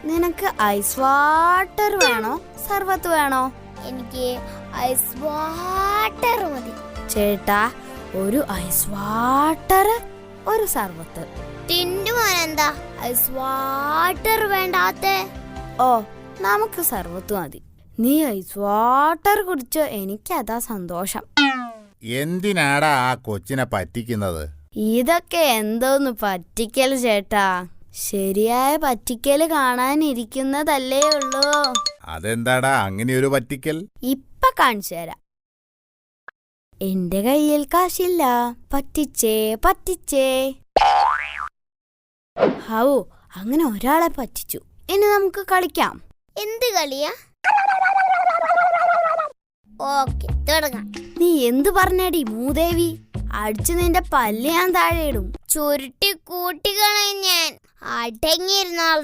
നിനക്ക് ice water വേണോ സർബത്ത് വേണോ? എനിക്ക് ഐസ് വാട്ടർ മതി. ചേട്ടാ, ഒരു ഐസ് വാട്ടർ, ഒരു സർബത്ത്. ടിൻഡുമോനെന്താ ഐസ് വാട്ടർ വേണ്ടാത്തെ? ഓ, നമുക്ക് സർബത്ത് മതി. നീ ഐസ് വാട്ടർ കുടിച്ചോ, എനിക്കതാ സന്തോഷം. എന്തിനാടാ ആ കൊച്ചിനെ പറ്റിക്കുന്നത്? ഇതൊക്കെ എന്തോന്ന് പറ്റിക്കൽ ചേട്ടാ. ശരിയായ പറ്റിക്കല് കാണാനിരിക്കുന്നതല്ലേ ഉള്ളൂ. അതെന്താടാ അങ്ങനെയൊരു പറ്റിക്കൽ? ഇപ്പൊ കാണിച്ചു തരാം. എന്റെ കയ്യിൽ കാശില്ല, പറ്റിച്ചേ പറ്റിച്ചേ. ഹൗ, അങ്ങനെ ഒരാളെ പറ്റിച്ചു. ഇനി നമുക്ക് കളിക്കാം. എന്ത് കളിയാ? ഓക്കെ, തുടങ്ങാം. നീ എന്ത് പറഞ്ഞടി മൂദേവി? അടിച്ചു നിന്റെ പല്ല് ഞാൻ താഴെ ഇടും. ചുരുട്ടി കൂട്ടിക്കളയും ഞാൻ. അടങ്ങിയിരുന്നാൾ.